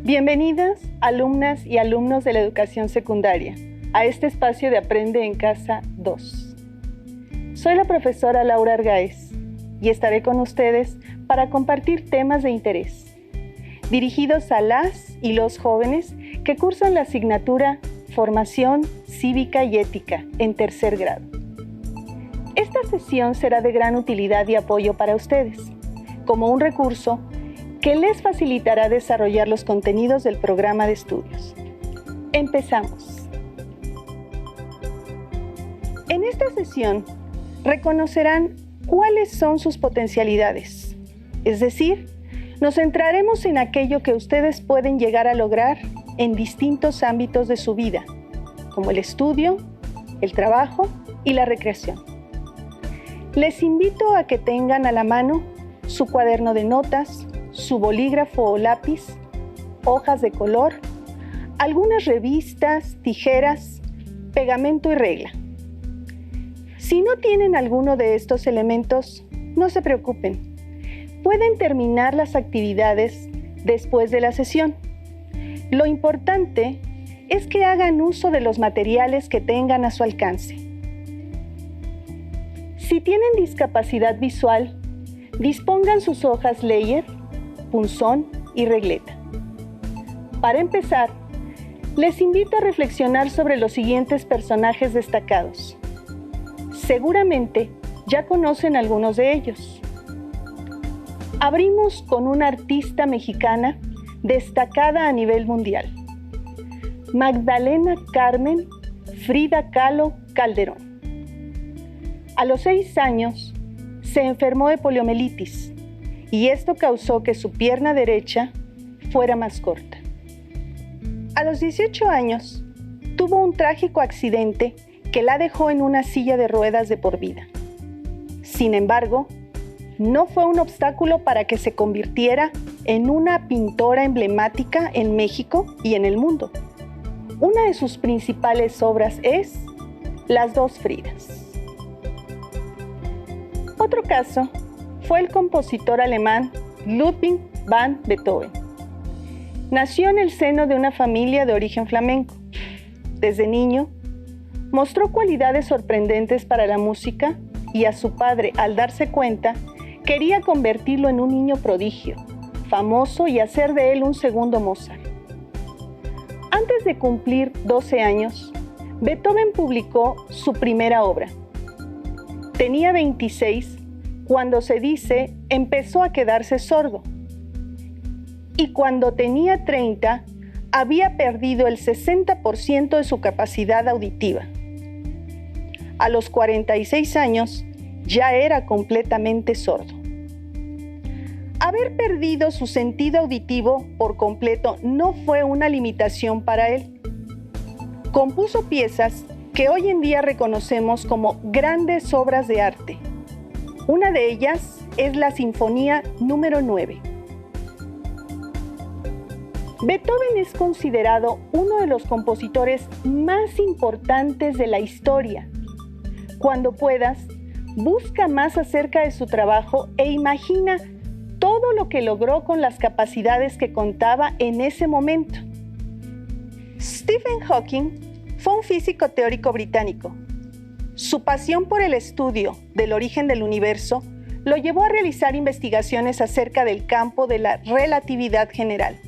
Bienvenidas, alumnas y alumnos de la educación secundaria, a este espacio de Aprende en Casa 2. Soy la profesora Laura Argáez y estaré con ustedes para compartir temas de interés, dirigidos a las y los jóvenes que cursan la asignatura Formación Cívica y Ética en tercer grado. Esta sesión será de gran utilidad y apoyo para ustedes, como un recurso que les facilitará desarrollar los contenidos del programa de estudios. Empezamos. En esta sesión reconocerán cuáles son sus potencialidades, es decir, nos centraremos en aquello que ustedes pueden llegar a lograr en distintos ámbitos de su vida, como el estudio, el trabajo y la recreación. Les invito a que tengan a la mano su cuaderno de notas, su bolígrafo o lápiz, hojas de color, algunas revistas, tijeras, pegamento y regla. Si no tienen alguno de estos elementos, no se preocupen. Pueden terminar las actividades después de la sesión. Lo importante es que hagan uso de los materiales que tengan a su alcance. Si tienen discapacidad visual, dispongan sus hojas Leyer, punzón y regleta. Para empezar, les invito a reflexionar sobre los siguientes personajes destacados. Seguramente ya conocen algunos de ellos. Abrimos con una artista mexicana destacada a nivel mundial, Magdalena Carmen Frida Kahlo Calderón. A los 6 años se enfermó de poliomielitis y esto causó que su pierna derecha fuera más corta. A los 18 años tuvo un trágico accidente que la dejó en una silla de ruedas de por vida. Sin embargo, no fue un obstáculo para que se convirtiera en una pintora emblemática en México y en el mundo. Una de sus principales obras es Las dos Fridas. Otro caso fue el compositor alemán Ludwig van Beethoven. Nació en el seno de una familia de origen flamenco. Desde niño, mostró cualidades sorprendentes para la música y a su padre, al darse cuenta, quería convertirlo en un niño prodigio, famoso y hacer de él un segundo Mozart. Antes de cumplir 12 años, Beethoven publicó su primera obra. Tenía 26 cuando se dice empezó a quedarse sordo. Y cuando tenía 30, había perdido el 60% de su capacidad auditiva. A los 46 años, ya era completamente sordo. Haber perdido su sentido auditivo por completo no fue una limitación para él. Compuso piezas que hoy en día reconocemos como grandes obras de arte. Una de ellas es la Sinfonía número 9. Beethoven es considerado uno de los compositores más importantes de la historia. Cuando puedas, busca más acerca de su trabajo e imagina todo lo que logró con las capacidades que contaba en ese momento. Stephen Hawking fue un físico teórico británico. Su pasión por el estudio del origen del universo lo llevó a realizar investigaciones acerca del campo de la relatividad general,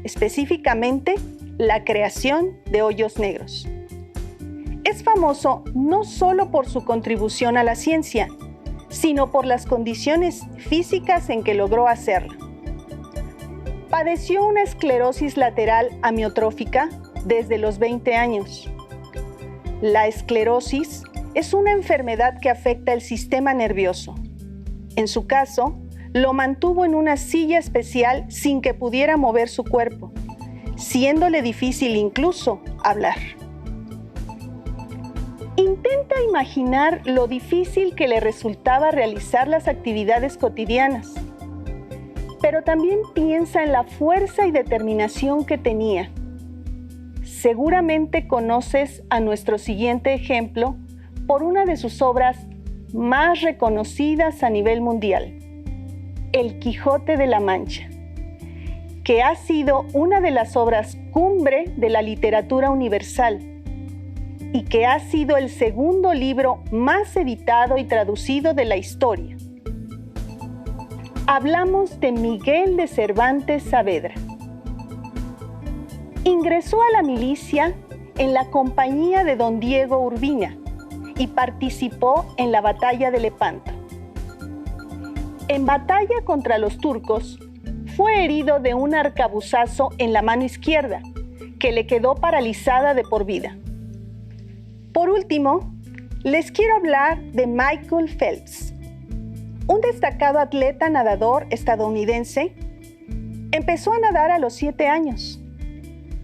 específicamente la creación de hoyos negros. Es famoso no solo por su contribución a la ciencia, sino por las condiciones físicas en que logró hacerlo. Padeció una esclerosis lateral amiotrófica desde los 20 años. La esclerosis es una enfermedad que afecta el sistema nervioso. En su caso, lo mantuvo en una silla especial sin que pudiera mover su cuerpo, siéndole difícil incluso hablar. Intenta imaginar lo difícil que le resultaba realizar las actividades cotidianas, pero también piensa en la fuerza y determinación que tenía. Seguramente conoces a nuestro siguiente ejemplo por una de sus obras más reconocidas a nivel mundial, El Quijote de la Mancha, que ha sido una de las obras cumbre de la literatura universal y que ha sido el segundo libro más editado y traducido de la historia. Hablamos de Miguel de Cervantes Saavedra. Ingresó a la milicia en la compañía de don Diego Urbina y participó en la batalla de Lepanto. En batalla contra los turcos, fue herido de un arcabuzazo en la mano izquierda, que le quedó paralizada de por vida. Por último, les quiero hablar de Michael Phelps, un destacado atleta nadador estadounidense. Empezó a nadar a los 7 años.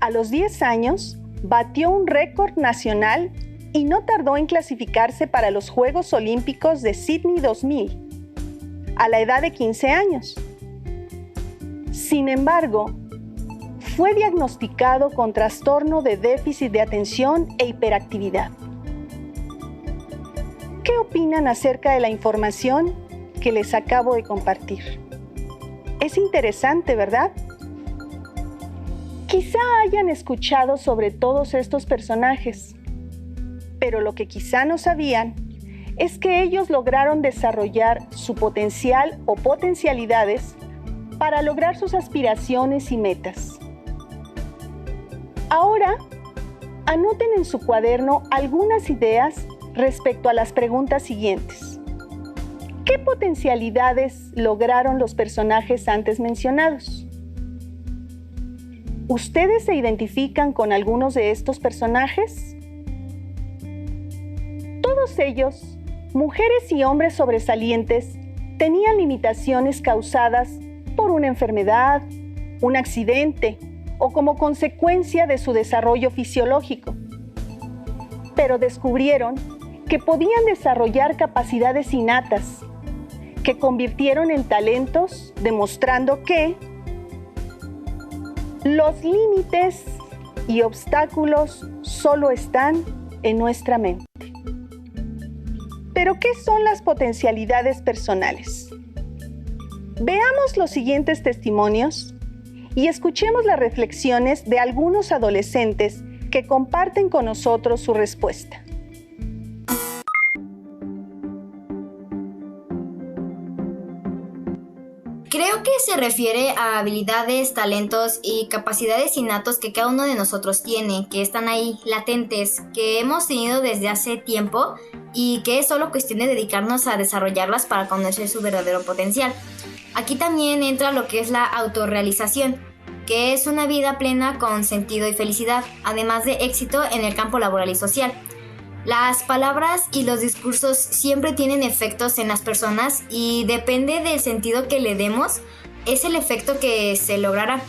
A los 10 años, batió un récord nacional y no tardó en clasificarse para los Juegos Olímpicos de Sydney 2000, a la edad de 15 años. Sin embargo, fue diagnosticado con trastorno de déficit de atención e hiperactividad. ¿Qué opinan acerca de la información que les acabo de compartir? Es interesante, ¿verdad? Quizá hayan escuchado sobre todos estos personajes, pero lo que quizá no sabían es que ellos lograron desarrollar su potencial o potencialidades para lograr sus aspiraciones y metas. Ahora, anoten en su cuaderno algunas ideas respecto a las preguntas siguientes. ¿Qué potencialidades lograron los personajes antes mencionados? ¿Ustedes se identifican con algunos de estos personajes? Todos ellos, mujeres y hombres sobresalientes, tenían limitaciones causadas por una enfermedad, un accidente o como consecuencia de su desarrollo fisiológico. Pero descubrieron que podían desarrollar capacidades innatas que convirtieron en talentos, demostrando que los límites y obstáculos solo están en nuestra mente. ¿Pero qué son las potencialidades personales? Veamos los siguientes testimonios y escuchemos las reflexiones de algunos adolescentes que comparten con nosotros su respuesta. Creo que se refiere a habilidades, talentos y capacidades innatos que cada uno de nosotros tiene, que están ahí latentes, que hemos tenido desde hace tiempo y que es solo cuestión de dedicarnos a desarrollarlas para conocer su verdadero potencial. Aquí también entra lo que es la autorrealización, que es una vida plena con sentido y felicidad, además de éxito en el campo laboral y social. Las palabras y los discursos siempre tienen efectos en las personas y depende del sentido que le demos, es el efecto que se logrará.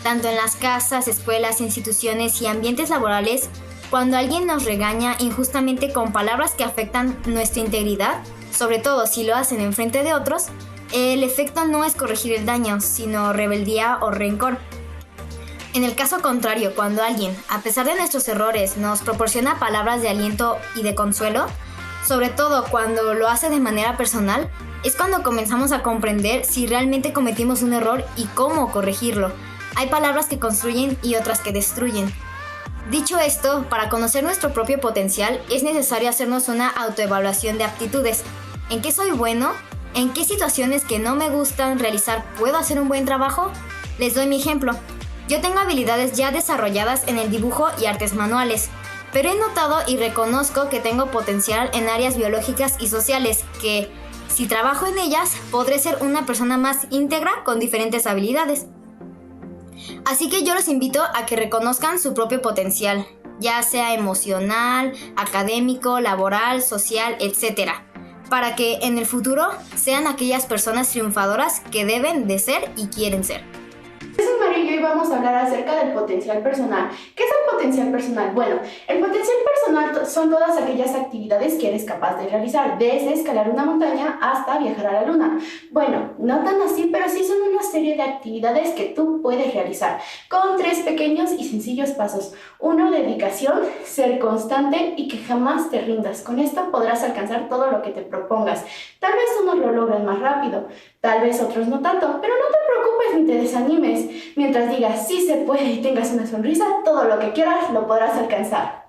Tanto en las casas, escuelas, instituciones y ambientes laborales, cuando alguien nos regaña injustamente con palabras que afectan nuestra integridad, sobre todo si lo hacen enfrente de otros, el efecto no es corregir el daño, sino rebeldía o rencor. En el caso contrario, cuando alguien, a pesar de nuestros errores, nos proporciona palabras de aliento y de consuelo, sobre todo cuando lo hace de manera personal, es cuando comenzamos a comprender si realmente cometimos un error y cómo corregirlo. Hay palabras que construyen y otras que destruyen. Dicho esto, para conocer nuestro propio potencial, es necesario hacernos una autoevaluación de aptitudes. ¿En qué soy bueno? ¿En qué situaciones que no me gustan realizar puedo hacer un buen trabajo? Les doy mi ejemplo. Yo tengo habilidades ya desarrolladas en el dibujo y artes manuales, pero he notado y reconozco que tengo potencial en áreas biológicas y sociales que, si trabajo en ellas, podré ser una persona más íntegra con diferentes habilidades. Así que yo los invito a que reconozcan su propio potencial, ya sea emocional, académico, laboral, social, etc., para que en el futuro sean aquellas personas triunfadoras que deben de ser y quieren ser. Soy María y hoy vamos a hablar acerca del potencial personal. ¿Qué es el potencial personal? Bueno, el potencial personal son todas aquellas actividades que eres capaz de realizar, desde escalar una montaña hasta viajar a la luna. Bueno, no tan así, pero sí son una serie de actividades que tú puedes realizar con 3 pequeños y sencillos pasos. 1, dedicación, ser constante y que jamás te rindas. Con esto podrás alcanzar todo lo que te propongas. Tal vez unos lo logren más rápido, tal vez otros no tanto, pero no te preocupes ni te desanimes. Mientras digas sí se puede y tengas una sonrisa, todo lo que quieras lo podrás alcanzar.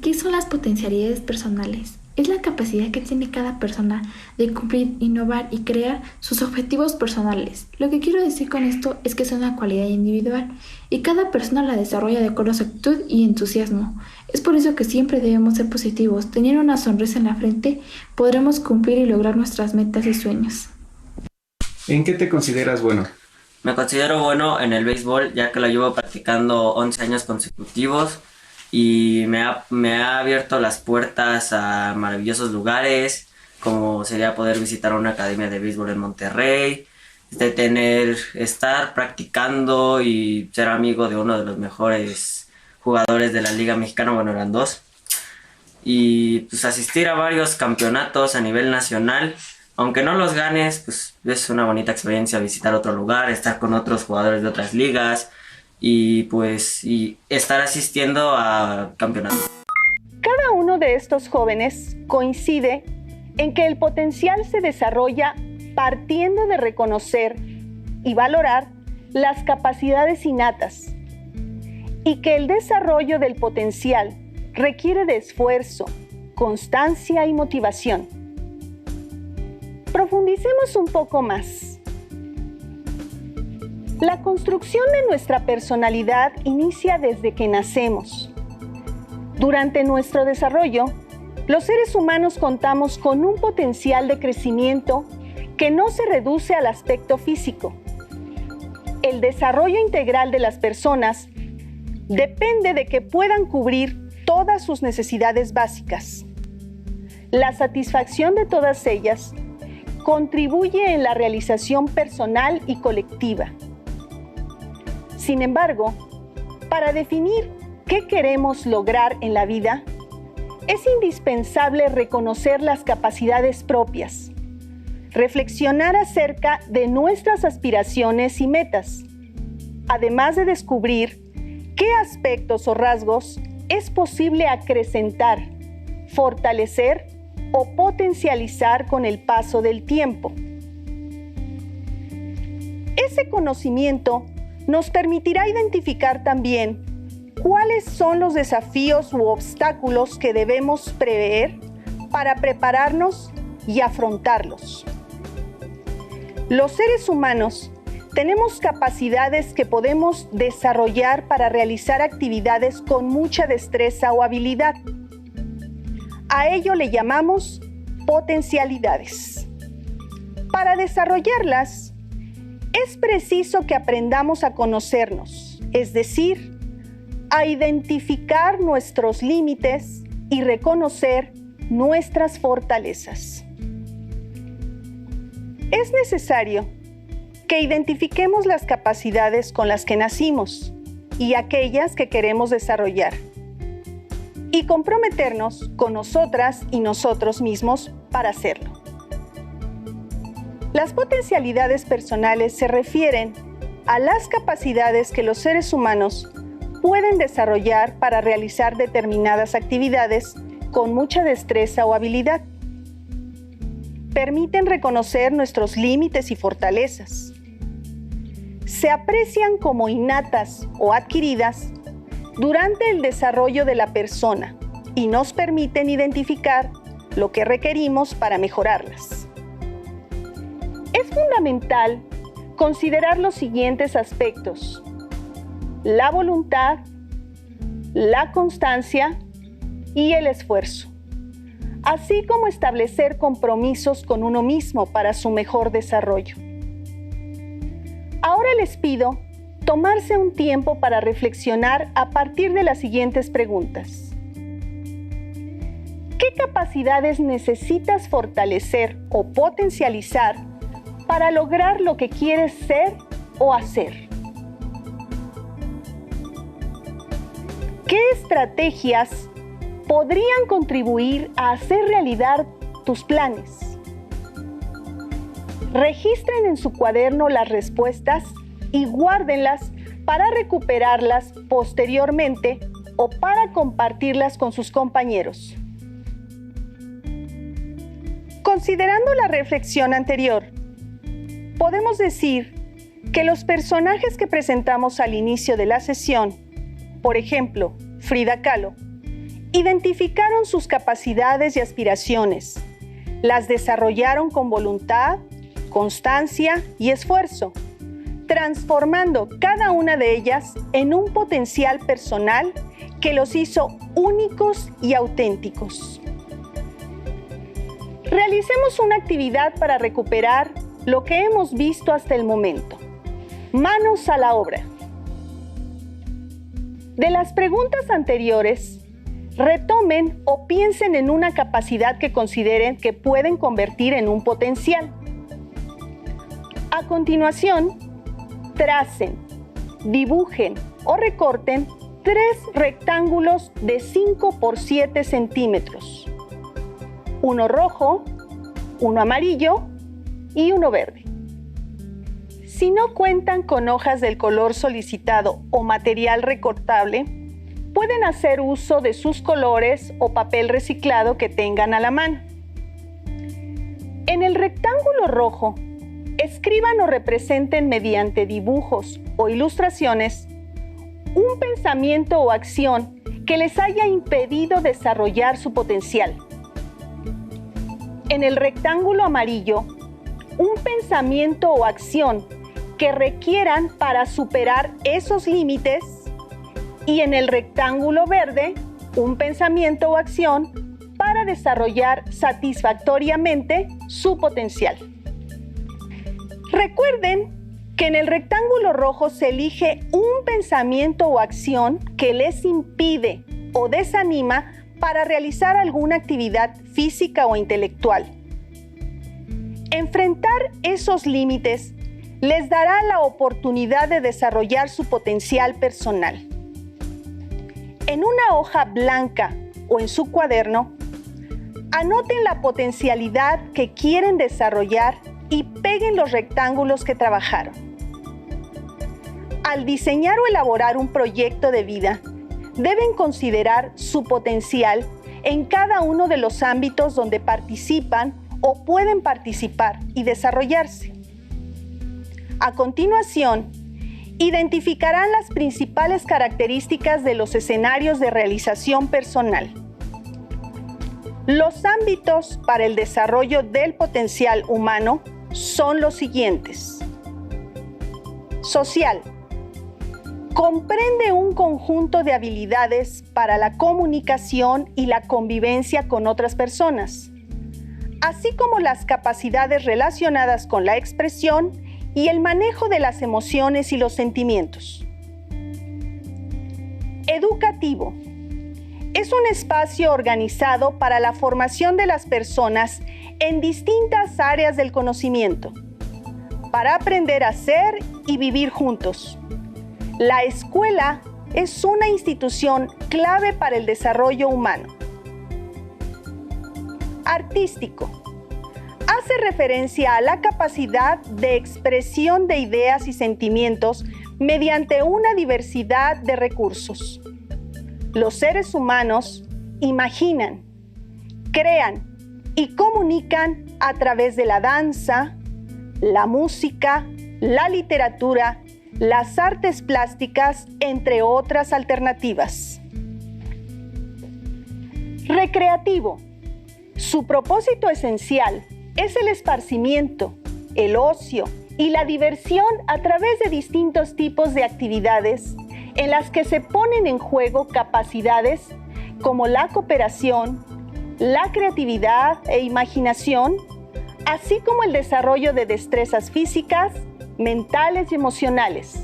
¿Qué son las potencialidades personales? Es la capacidad que tiene cada persona de cumplir, innovar y crear sus objetivos personales. Lo que quiero decir con esto es que es una cualidad individual y cada persona la desarrolla de acuerdo a su actitud y entusiasmo. Es por eso que siempre debemos ser positivos. Teniendo una sonrisa en la frente, podremos cumplir y lograr nuestras metas y sueños. ¿En qué te consideras bueno? Me considero bueno en el béisbol, ya que lo llevo practicando 11 años consecutivos y me ha abierto las puertas a maravillosos lugares, como sería poder visitar una academia de béisbol en Monterrey, estar practicando y ser amigo de uno de los mejores jugadores de la Liga Mexicana, bueno, eran dos, y pues asistir a varios campeonatos a nivel nacional. Aunque no los ganes, pues es una bonita experiencia visitar otro lugar, estar con otros jugadores de otras ligas y estar asistiendo a campeonatos. Cada uno de estos jóvenes coincide en que el potencial se desarrolla partiendo de reconocer y valorar las capacidades innatas y que el desarrollo del potencial requiere de esfuerzo, constancia y motivación. Profundicemos un poco más. La construcción de nuestra personalidad inicia desde que nacemos. Durante nuestro desarrollo, los seres humanos contamos con un potencial de crecimiento que no se reduce al aspecto físico. El desarrollo integral de las personas depende de que puedan cubrir todas sus necesidades básicas. La satisfacción de todas ellas contribuye en la realización personal y colectiva. Sin embargo, para definir qué queremos lograr en la vida, es indispensable reconocer las capacidades propias, reflexionar acerca de nuestras aspiraciones y metas, además de descubrir qué aspectos o rasgos es posible acrecentar, fortalecer o potencializar con el paso del tiempo. Ese conocimiento nos permitirá identificar también cuáles son los desafíos u obstáculos que debemos prever para prepararnos y afrontarlos. Los seres humanos tenemos capacidades que podemos desarrollar para realizar actividades con mucha destreza o habilidad. A ello le llamamos potencialidades. Para desarrollarlas, es preciso que aprendamos a conocernos, es decir, a identificar nuestros límites y reconocer nuestras fortalezas. Es necesario que identifiquemos las capacidades con las que nacimos y aquellas que queremos desarrollar, y comprometernos con nosotras y nosotros mismos para hacerlo. Las potencialidades personales se refieren a las capacidades que los seres humanos pueden desarrollar para realizar determinadas actividades con mucha destreza o habilidad. Permiten reconocer nuestros límites y fortalezas. Se aprecian como innatas o adquiridas durante el desarrollo de la persona y nos permiten identificar lo que requerimos para mejorarlas. Es fundamental considerar los siguientes aspectos: la voluntad, la constancia y el esfuerzo, así como establecer compromisos con uno mismo para su mejor desarrollo. Ahora les pido tomarse un tiempo para reflexionar a partir de las siguientes preguntas. ¿Qué capacidades necesitas fortalecer o potencializar para lograr lo que quieres ser o hacer? ¿Qué estrategias podrían contribuir a hacer realidad tus planes? Registren en su cuaderno las respuestas y guárdenlas para recuperarlas posteriormente o para compartirlas con sus compañeros. Considerando la reflexión anterior, podemos decir que los personajes que presentamos al inicio de la sesión, por ejemplo, Frida Kahlo, identificaron sus capacidades y aspiraciones, las desarrollaron con voluntad, constancia y esfuerzo, transformando cada una de ellas en un potencial personal que los hizo únicos y auténticos. Realicemos una actividad para recuperar lo que hemos visto hasta el momento. Manos a la obra. De las preguntas anteriores, retomen o piensen en una capacidad que consideren que pueden convertir en un potencial. A continuación, tracen, dibujen o recorten 3 rectángulos de 5 por 7 centímetros. Uno rojo, uno amarillo y uno verde. Si no cuentan con hojas del color solicitado o material recortable, pueden hacer uso de sus colores o papel reciclado que tengan a la mano. En el rectángulo rojo, escriban o representen mediante dibujos o ilustraciones un pensamiento o acción que les haya impedido desarrollar su potencial. En el rectángulo amarillo, un pensamiento o acción que requieran para superar esos límites, y en el rectángulo verde, un pensamiento o acción para desarrollar satisfactoriamente su potencial. Recuerden que en el rectángulo rojo se elige un pensamiento o acción que les impide o desanima para realizar alguna actividad física o intelectual. Enfrentar esos límites les dará la oportunidad de desarrollar su potencial personal. En una hoja blanca o en su cuaderno, anoten la potencialidad que quieren desarrollar y peguen los rectángulos que trabajaron. Al diseñar o elaborar un proyecto de vida, deben considerar su potencial en cada uno de los ámbitos donde participan o pueden participar y desarrollarse. A continuación, identificarán las principales características de los escenarios de realización personal. Los ámbitos para el desarrollo del potencial humano son los siguientes. Social. Comprende un conjunto de habilidades para la comunicación y la convivencia con otras personas, así como las capacidades relacionadas con la expresión y el manejo de las emociones y los sentimientos. Educativo. Es un espacio organizado para la formación de las personas en distintas áreas del conocimiento, para aprender a ser y vivir juntos. La escuela es una institución clave para el desarrollo humano. Artístico. Hace referencia a la capacidad de expresión de ideas y sentimientos mediante una diversidad de recursos. Los seres humanos imaginan, crean y comunican a través de la danza, la música, la literatura, las artes plásticas, entre otras alternativas. Recreativo. Su propósito esencial es el esparcimiento, el ocio y la diversión a través de distintos tipos de actividades en las que se ponen en juego capacidades como la cooperación, la creatividad e imaginación, así como el desarrollo de destrezas físicas, mentales y emocionales.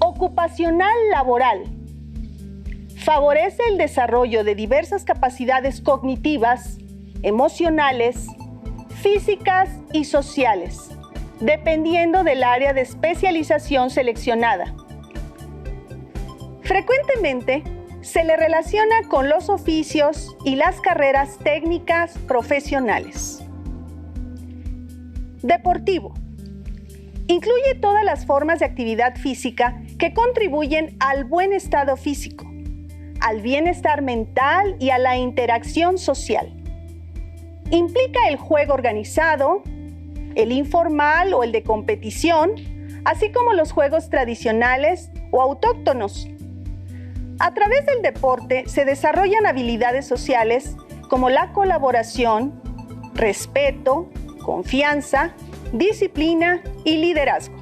Ocupacional laboral. Favorece el desarrollo de diversas capacidades cognitivas, emocionales, físicas y sociales, dependiendo del área de especialización seleccionada. Frecuentemente se le relaciona con los oficios y las carreras técnicas profesionales. Deportivo. Incluye todas las formas de actividad física que contribuyen al buen estado físico, al bienestar mental y a la interacción social. Implica el juego organizado, el informal o el de competición, así como los juegos tradicionales o autóctonos. A través del deporte se desarrollan habilidades sociales como la colaboración, respeto, confianza, disciplina y liderazgo.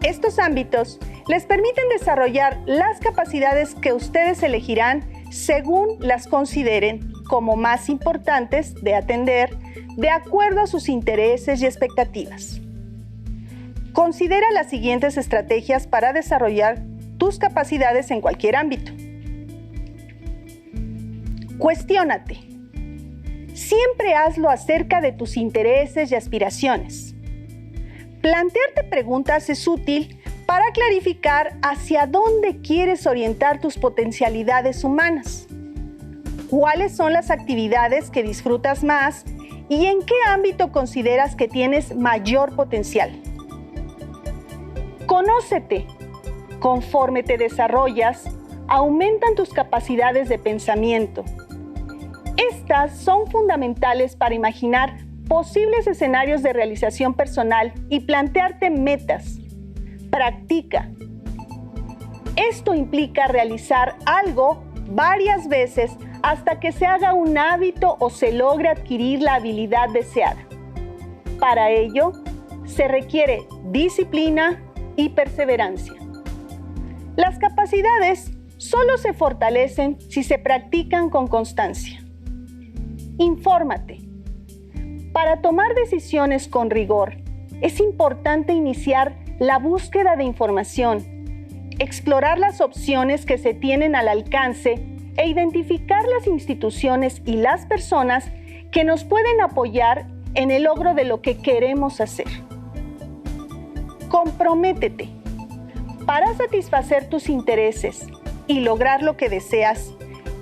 Estos ámbitos les permiten desarrollar las capacidades que ustedes elegirán según las consideren como más importantes de atender de acuerdo a sus intereses y expectativas. Considera las siguientes estrategias para desarrollar tus capacidades en cualquier ámbito. Cuestiónate. Siempre hazlo acerca de tus intereses y aspiraciones. Plantearte preguntas es útil para clarificar hacia dónde quieres orientar tus potencialidades humanas. ¿Cuáles son las actividades que disfrutas más y en qué ámbito consideras que tienes mayor potencial? Conócete. Conforme te desarrollas, aumentan tus capacidades de pensamiento. Estas son fundamentales para imaginar posibles escenarios de realización personal y plantearte metas. Practica. Esto implica realizar algo varias veces hasta que se haga un hábito o se logre adquirir la habilidad deseada. Para ello, se requiere disciplina y perseverancia. Las capacidades solo se fortalecen si se practican con constancia. Infórmate. Para tomar decisiones con rigor, es importante iniciar la búsqueda de información, explorar las opciones que se tienen al alcance e identificar las instituciones y las personas que nos pueden apoyar en el logro de lo que queremos hacer. Comprométete. Para satisfacer tus intereses y lograr lo que deseas,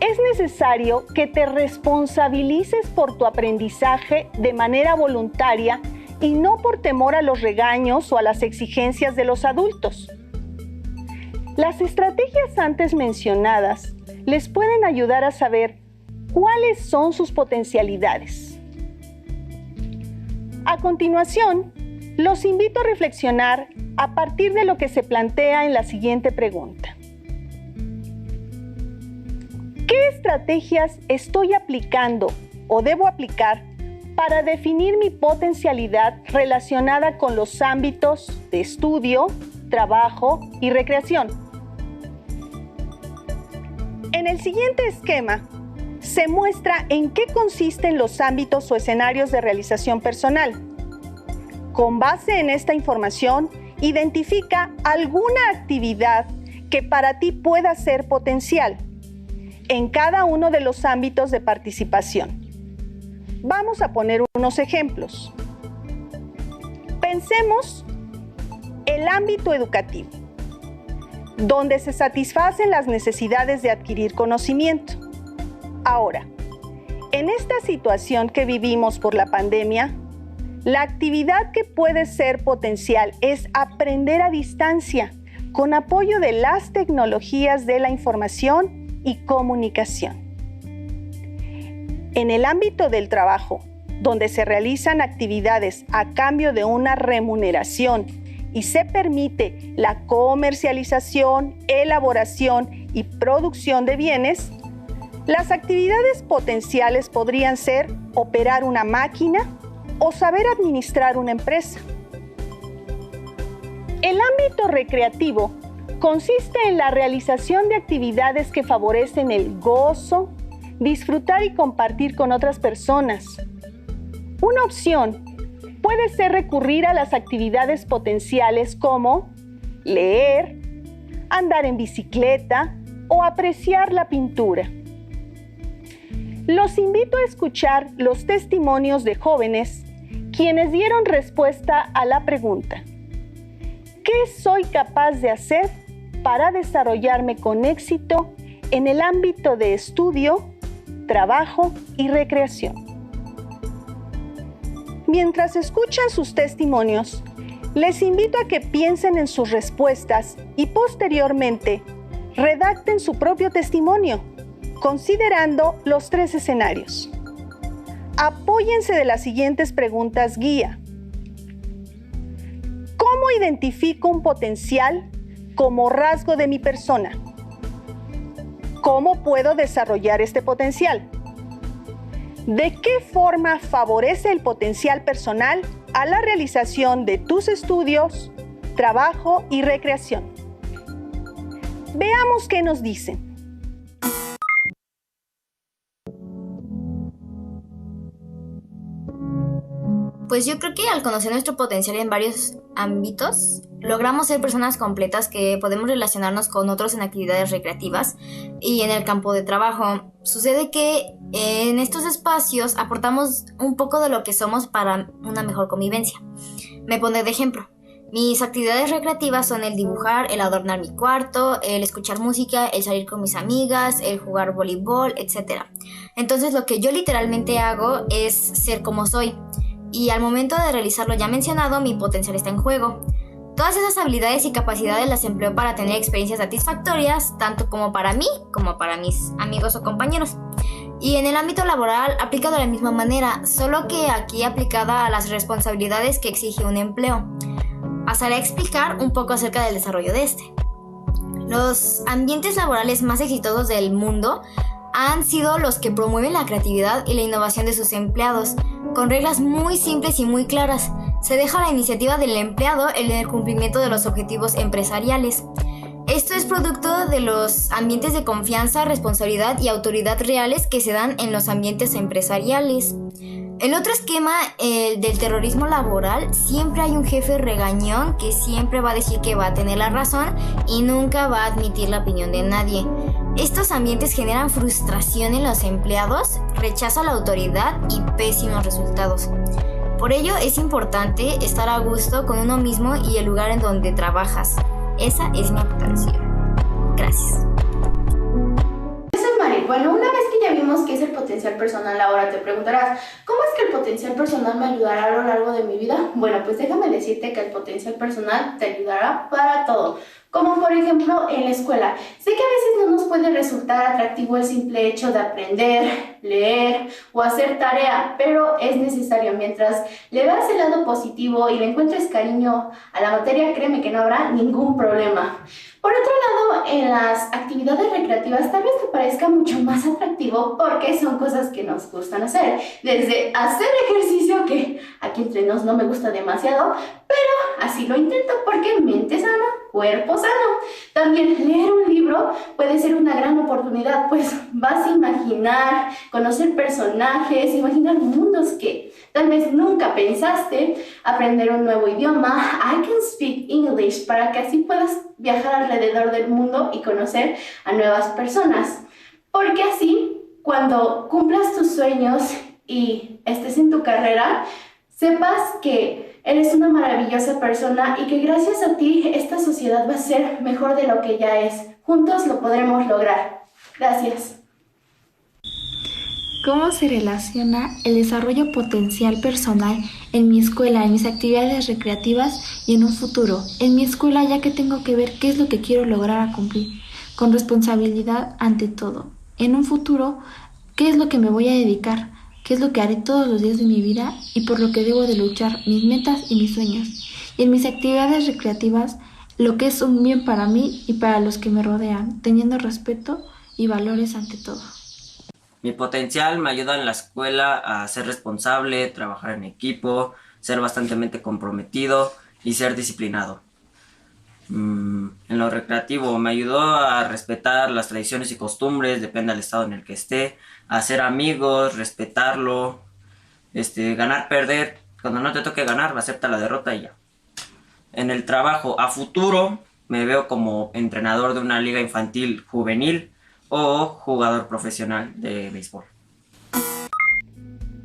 es necesario que te responsabilices por tu aprendizaje de manera voluntaria y no por temor a los regaños o a las exigencias de los adultos. Las estrategias antes mencionadas les pueden ayudar a saber cuáles son sus potencialidades. A continuación, los invito a reflexionar a partir de lo que se plantea en la siguiente pregunta. ¿Qué estrategias estoy aplicando o debo aplicar para definir mi potencialidad relacionada con los ámbitos de estudio, trabajo y recreación? En el siguiente esquema se muestra en qué consisten los ámbitos o escenarios de realización personal. Con base en esta información, identifica alguna actividad que para ti pueda ser potencial en cada uno de los ámbitos de participación. Vamos a poner unos ejemplos. Pensemos el ámbito educativo, donde se satisfacen las necesidades de adquirir conocimiento. Ahora, en esta situación que vivimos por la pandemia, la actividad que puede ser potencial es aprender a distancia, con apoyo de las tecnologías de la información y comunicación. En el ámbito del trabajo, donde se realizan actividades a cambio de una remuneración y se permite la comercialización, elaboración y producción de bienes, las actividades potenciales podrían ser operar una máquina o saber administrar una empresa. El ámbito recreativo consiste en la realización de actividades que favorecen el gozo, disfrutar y compartir con otras personas. Una opción puede ser recurrir a las actividades potenciales como leer, andar en bicicleta o apreciar la pintura. Los invito a escuchar los testimonios de jóvenes quienes dieron respuesta a la pregunta: ¿qué soy capaz de hacer para desarrollarme con éxito en el ámbito de estudio, trabajo y recreación? Mientras escuchan sus testimonios, les invito a que piensen en sus respuestas y posteriormente redacten su propio testimonio, considerando los 3 escenarios. Apóyense de las siguientes preguntas guía. ¿Cómo identifico un potencial como rasgo de mi persona? ¿Cómo puedo desarrollar este potencial? ¿De qué forma favorece el potencial personal a la realización de tus estudios, trabajo y recreación? Veamos qué nos dicen. Pues yo creo que al conocer nuestro potencial en varios ámbitos, logramos ser personas completas que podemos relacionarnos con otros en actividades recreativas y en el campo de trabajo. Sucede que en estos espacios aportamos un poco de lo que somos para una mejor convivencia. Me pondré de ejemplo. Mis actividades recreativas son el dibujar, el adornar mi cuarto, el escuchar música, el salir con mis amigas, el jugar voleibol, etc. Entonces lo que yo literalmente hago es ser como soy. Y al momento de realizar lo ya mencionado, mi potencial está en juego. Todas esas habilidades y capacidades las empleo para tener experiencias satisfactorias, tanto como para mí, como para mis amigos o compañeros. Y en el ámbito laboral aplica de la misma manera, solo que aquí aplicada a las responsabilidades que exige un empleo. Pasaré a explicar un poco acerca del desarrollo de este. Los ambientes laborales más exitosos del mundo han sido los que promueven la creatividad y la innovación de sus empleados, con reglas muy simples y muy claras. Se deja la iniciativa del empleado en el cumplimiento de los objetivos empresariales. Esto es producto de los ambientes de confianza, responsabilidad y autoridad reales que se dan en los ambientes empresariales. El otro esquema, el del terrorismo laboral, siempre hay un jefe regañón que siempre va a decir que va a tener la razón y nunca va a admitir la opinión de nadie. Estos ambientes generan frustración en los empleados, rechazo a la autoridad y pésimos resultados. Por ello es importante estar a gusto con uno mismo y el lugar en donde trabajas. Esa es mi aportación. Gracias. Bueno, una vez que ya vimos qué es el potencial personal, ahora te preguntarás, ¿cómo es que el potencial personal me ayudará a lo largo de mi vida? Bueno, pues déjame decirte que el potencial personal te ayudará para todo. Como por ejemplo en la escuela. Sé que a veces no nos puede resultar atractivo el simple hecho de aprender, leer o hacer tarea, pero es necesario. Mientras le veas el lado positivo y le encuentres cariño a la materia, créeme que no habrá ningún problema. Por otro lado, en las actividades recreativas tal vez te parezca mucho más atractivo porque son cosas que nos gustan hacer. Desde hacer ejercicio, que aquí entre nos no me gusta demasiado, pero así lo intento porque mente sana, cuerpo sano. También leer un libro puede ser una gran oportunidad, pues vas a imaginar, conocer personajes, imaginar mundos que tal vez nunca pensaste, aprender un nuevo idioma. I can speak English, para que así puedas viajar alrededor del mundo y conocer a nuevas personas. Porque así, cuando cumplas tus sueños y estés en tu carrera, sepas que eres una maravillosa persona y que gracias a ti esta sociedad va a ser mejor de lo que ya es. Juntos lo podremos lograr. Gracias. ¿Cómo se relaciona el desarrollo potencial personal en mi escuela, en mis actividades recreativas y en un futuro? En mi escuela, ya que tengo que ver qué es lo que quiero lograr a cumplir, con responsabilidad ante todo. En un futuro, ¿qué es lo que me voy a dedicar? ¿Qué es lo que haré todos los días de mi vida y por lo que debo de luchar, mis metas y mis sueños? Y en mis actividades recreativas, lo que es un bien para mí y para los que me rodean, teniendo respeto y valores ante todo. Mi potencial me ayuda en la escuela a ser responsable, trabajar en equipo, ser bastante comprometido y ser disciplinado. En lo recreativo me ayudó a respetar las tradiciones y costumbres, depende del estado en el que esté, a hacer amigos, respetarlo, ganar, perder. Cuando no te toque ganar, acepta la derrota y ya. En el trabajo a futuro me veo como entrenador de una liga infantil juvenil o jugador profesional de béisbol.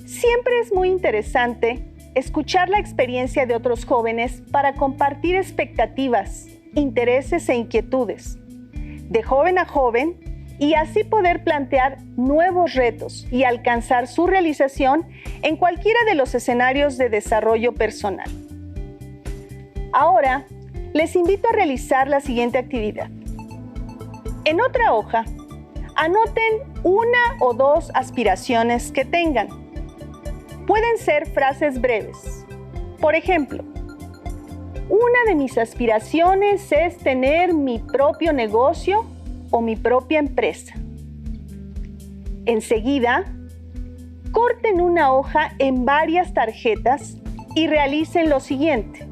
Siempre es muy interesante escuchar la experiencia de otros jóvenes para compartir expectativas, intereses e inquietudes, de joven a joven, y así poder plantear nuevos retos y alcanzar su realización en cualquiera de los escenarios de desarrollo personal. Ahora, les invito a realizar la siguiente actividad. En otra hoja, anoten una o dos aspiraciones que tengan. Pueden ser frases breves. Por ejemplo, una de mis aspiraciones es tener mi propio negocio o mi propia empresa. Enseguida, corten una hoja en varias tarjetas y realicen lo siguiente.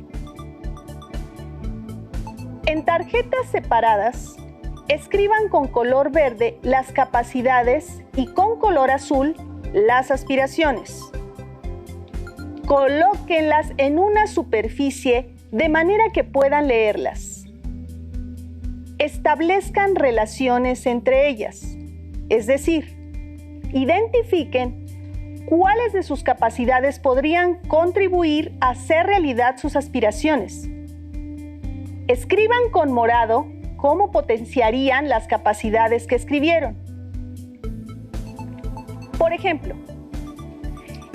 En tarjetas separadas, escriban con color verde las capacidades y con color azul las aspiraciones. Colóquenlas en una superficie de manera que puedan leerlas. Establezcan relaciones entre ellas, es decir, identifiquen cuáles de sus capacidades podrían contribuir a hacer realidad sus aspiraciones. Escriban con morado cómo potenciarían las capacidades que escribieron. Por ejemplo,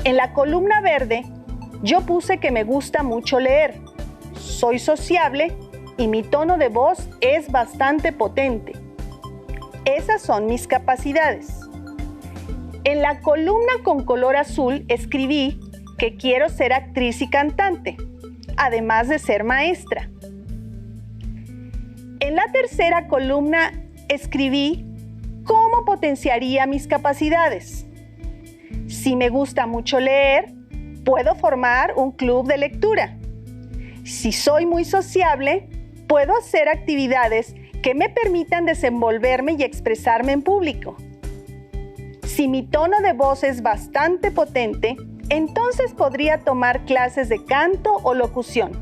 en la columna verde, yo puse que me gusta mucho leer, soy sociable y mi tono de voz es bastante potente. Esas son mis capacidades. En la columna con color azul escribí que quiero ser actriz y cantante, además de ser maestra. En la tercera columna escribí cómo potenciaría mis capacidades. Si me gusta mucho leer, puedo formar un club de lectura. Si soy muy sociable, puedo hacer actividades que me permitan desenvolverme y expresarme en público. Si mi tono de voz es bastante potente, entonces podría tomar clases de canto o locución.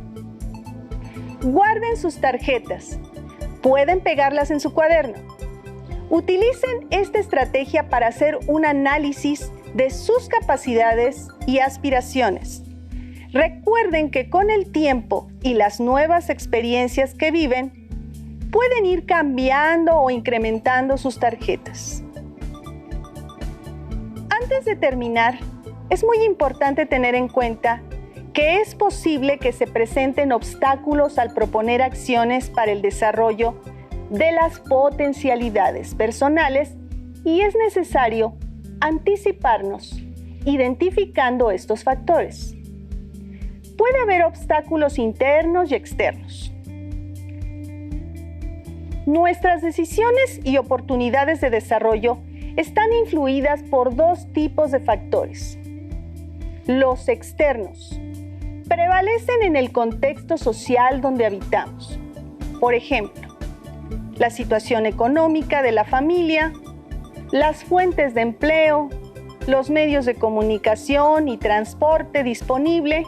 Guarden sus tarjetas. Pueden pegarlas en su cuaderno. Utilicen esta estrategia para hacer un análisis de sus capacidades y aspiraciones. Recuerden que con el tiempo y las nuevas experiencias que viven, pueden ir cambiando o incrementando sus tarjetas. Antes de terminar, es muy importante tener en cuenta que es posible que se presenten obstáculos al proponer acciones para el desarrollo de las potencialidades personales y es necesario anticiparnos identificando estos factores. Puede haber obstáculos internos y externos. Nuestras decisiones y oportunidades de desarrollo están influidas por dos tipos de factores. Los externos prevalecen en el contexto social donde habitamos. Por ejemplo, la situación económica de la familia, las fuentes de empleo, los medios de comunicación y transporte disponible,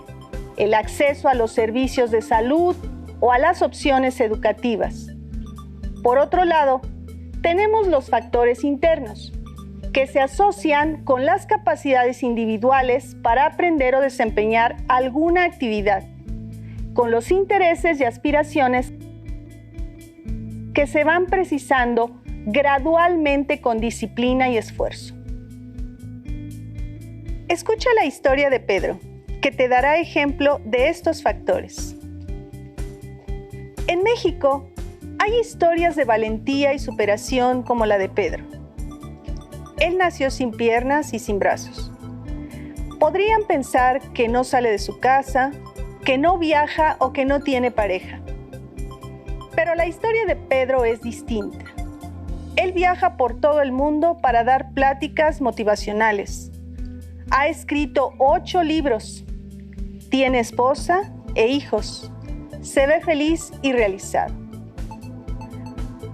el acceso a los servicios de salud o a las opciones educativas. Por otro lado, tenemos los factores internos, que se asocian con las capacidades individuales para aprender o desempeñar alguna actividad, con los intereses y aspiraciones que se van precisando gradualmente con disciplina y esfuerzo. Escucha la historia de Pedro, que te dará ejemplo de estos factores. En México, hay historias de valentía y superación como la de Pedro. Él nació sin piernas y sin brazos. Podrían pensar que no sale de su casa, que no viaja o que no tiene pareja. Pero la historia de Pedro es distinta. Él viaja por todo el mundo para dar pláticas motivacionales. Ha escrito 8 libros. Tiene esposa e hijos. Se ve feliz y realizado.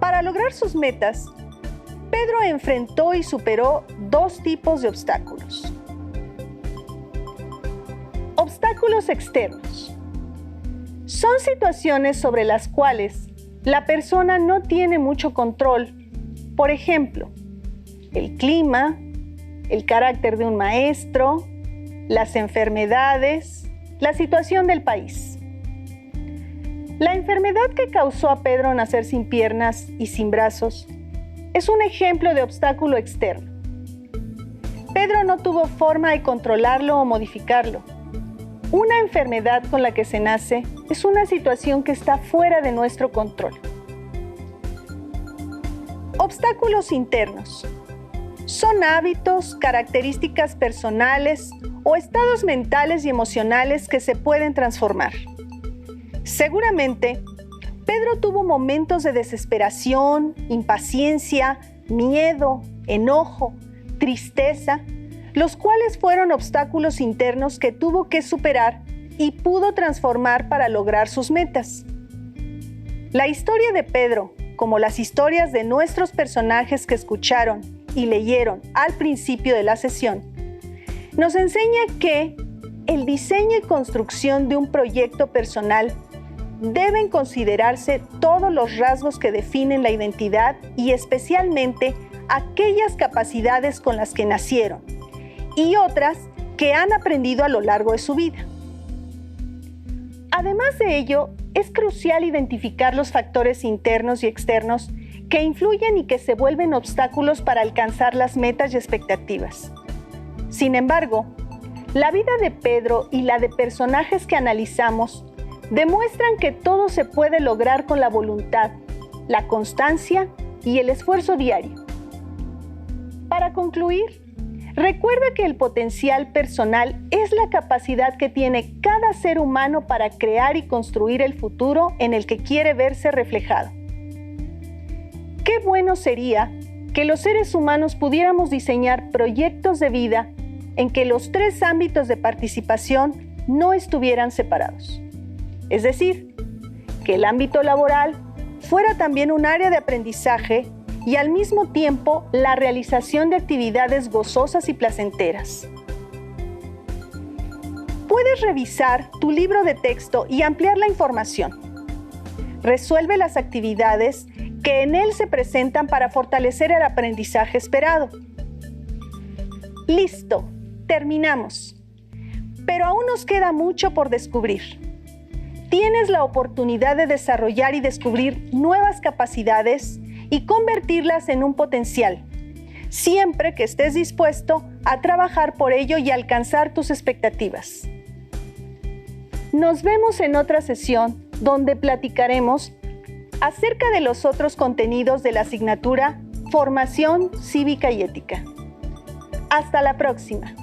Para lograr sus metas, Pedro enfrentó y superó 2 tipos de obstáculos. Obstáculos externos. Son situaciones sobre las cuales la persona no tiene mucho control. Por ejemplo, el clima, el carácter de un maestro, las enfermedades, la situación del país. La enfermedad que causó a Pedro nacer sin piernas y sin brazos es un ejemplo de obstáculo externo. Pedro no tuvo forma de controlarlo o modificarlo. Una enfermedad con la que se nace es una situación que está fuera de nuestro control. Obstáculos internos. Son hábitos, características personales o estados mentales y emocionales que se pueden transformar. Seguramente, Pedro tuvo momentos de desesperación, impaciencia, miedo, enojo, tristeza, los cuales fueron obstáculos internos que tuvo que superar y pudo transformar para lograr sus metas. La historia de Pedro, como las historias de nuestros personajes que escucharon y leyeron al principio de la sesión, nos enseña que el diseño y construcción de un proyecto personal deben considerarse todos los rasgos que definen la identidad y especialmente aquellas capacidades con las que nacieron y otras que han aprendido a lo largo de su vida. Además de ello, es crucial identificar los factores internos y externos que influyen y que se vuelven obstáculos para alcanzar las metas y expectativas. Sin embargo, la vida de Pedro y la de personajes que analizamos demuestran que todo se puede lograr con la voluntad, la constancia y el esfuerzo diario. Para concluir, recuerda que el potencial personal es la capacidad que tiene cada ser humano para crear y construir el futuro en el que quiere verse reflejado. Qué bueno sería que los seres humanos pudiéramos diseñar proyectos de vida en que los 3 ámbitos de participación no estuvieran separados. Es decir, que el ámbito laboral fuera también un área de aprendizaje y al mismo tiempo la realización de actividades gozosas y placenteras. Puedes revisar tu libro de texto y ampliar la información. Resuelve las actividades que en él se presentan para fortalecer el aprendizaje esperado. Listo, terminamos. Pero aún nos queda mucho por descubrir. Tienes la oportunidad de desarrollar y descubrir nuevas capacidades y convertirlas en un potencial, siempre que estés dispuesto a trabajar por ello y alcanzar tus expectativas. Nos vemos en otra sesión donde platicaremos acerca de los otros contenidos de la asignatura Formación Cívica y Ética. Hasta la próxima.